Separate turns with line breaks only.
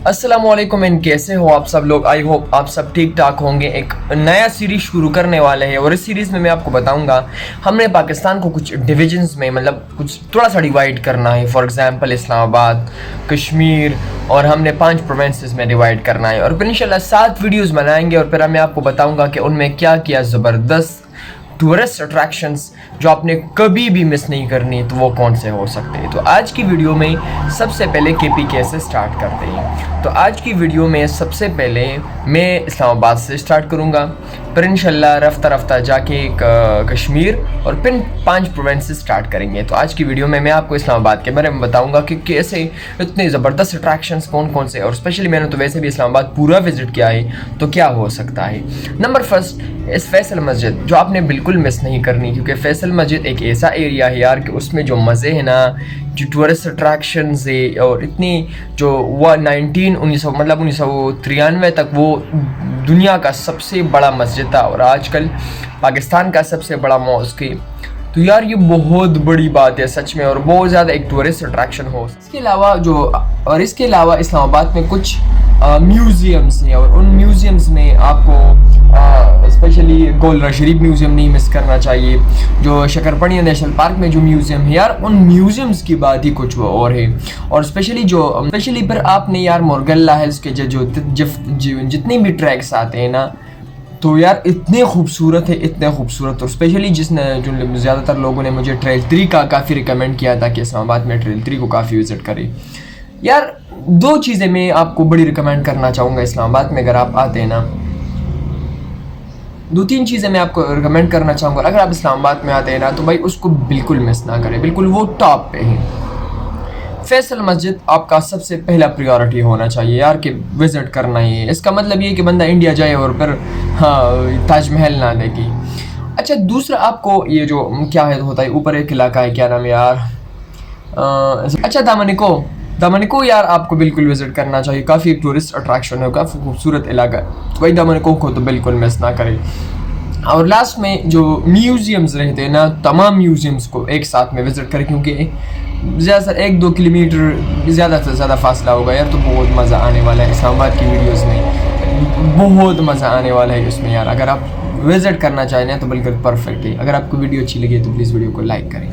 अस्सलामुअलैकुम एंड कैसे हो आप सब लोग। आई होप आप सब ठीक ठाक होंगे। एक नया सीरीज़ शुरू करने वाले हैं और इस सीरीज़ में मैं आपको बताऊंगा हमने पाकिस्तान को कुछ डिविजन्स में मतलब कुछ थोड़ा सा डिवाइड करना है। फॉर एग्जांपल इस्लामाबाद, कश्मीर और हमने 5 प्रोविंसेस में डिवाइड करना है और फिर इंशाल्लाह 7 वीडियोस बनाएंगे और फिर मैं आपको बताऊंगा कि उनमें क्या क्या ज़बरदस्त टूरिस्ट अट्रैक्शंस जो आपने कभी भी मिस नहीं करनी तो वो कौन से हो सकते हैं। तो आज की वीडियो में सबसे पहले KPK से स्टार्ट करते हैं। तो आज की वीडियो में सबसे पहले मैं इस्लामाबाद से स्टार्ट करूँगा, फिर इंशाल्लाह रफ्ता रफ्ता जाके कश्मीर और फिर 5 प्रोविंसेस स्टार्ट करेंगे। तो आज की वीडियो में मैं आपको इस्लामाबाद के बारे में बताऊँगा कि कैसे इतने ज़बरदस्त अट्रैक्शंस कौन कौन से, और स्पेशली मैंने तो वैसे भी इस्लामाबाद पूरा विज़िट किया है तो क्या हो सकता है। नंबर फर्स्ट इस फैसल मस्जिद जो आपने बिल्कुल मिस नहीं करनी, क्योंकि फैसल मस्जिद एक ऐसा एरिया है यार कि उसमें जो मज़े हैं ना, जो टूरिस्ट अट्रैक्शंस है और इतनी जो वो 1993 तक वो दुनिया का सबसे बड़ा मस्जिद था और आजकल पाकिस्तान का सबसे बड़ा मॉस्क है। तो यार ये बहुत बड़ी बात है सच में और बहुत ज़्यादा एक टूरिस्ट अट्रैक्शन हो। इसके अलावा इस्लामाबाद में कुछ म्यूज़ियम्स हैं और उन म्यूज़ियम्स में आपको स्पेशली गोलरा शरीफ म्यूज़ियम नहीं मिस करना चाहिए। जो शकरपनिया नेशनल पार्क में जो म्यूज़ियम है यार, उन म्यूज़ियम्स की बात ही कुछ और है। और स्पेशली फिर आपने यार मोरगल्ला हिल्स के जो जितने भी ट्रैक्स आते हैं ना, तो यार इतने खूबसूरत है, इतने खूबसूरत। और स्पेशली जो ज़्यादातर लोगों ने मुझे ट्रेल 3 का काफ़ी रिकमेंड किया था कि इस्लामाबाद में ट्रेल 3 को काफ़ी विज़िट करें। यार 2 चीज़ें मैं आपको बड़ी रिकमेंड करना चाहूँगा इस्लामाबाद में अगर आप आते हैं ना, 2-3 चीज़ें मैं आपको रिकमेंड करना चाहूँगा। अगर आप इस्लामाबाद में आते हैं ना तो भाई उसको बिल्कुल मिस ना करें, बिल्कुल वो टॉप पे है। फैसल मस्जिद आपका सबसे पहला प्रायोरिटी होना चाहिए यार कि विज़िट करना ही है। इसका मतलब ये कि बंदा इंडिया जाए और फिर ताजमहल ना देखे। अच्छा, दूसरा आपको ये जो क्या है होता है, ऊपर एक इलाका है, क्या नाम है यार, अच्छा दामनिको यार आपको बिल्कुल विज़िट करना चाहिए। काफ़ी टूरिस्ट अट्रैक्शन है, काफ़ी खूबसूरत इलाका है, तो भाई दामनिको को तो बिल्कुल मिस ना करें। और लास्ट में जो म्यूज़ियम्स रहते हैं ना, तमाम म्यूज़ियम्स को एक साथ में विज़िट करें, क्योंकि ज़्यादा 1-2 किलोमीटर ज़्यादा से ज़्यादा फासला होगा यार। तो बहुत मज़ा आने वाला है इस्लामाबाद की वीडियोज़ में, बहुत मज़ा आने वाला है इसमें यार। अगर आप विज़िट करना चाहें तो बिल्कुल परफेक्ट है। अगर आपको वीडियो अच्छी लगी तो प्लीज़ वीडियो को लाइक करें।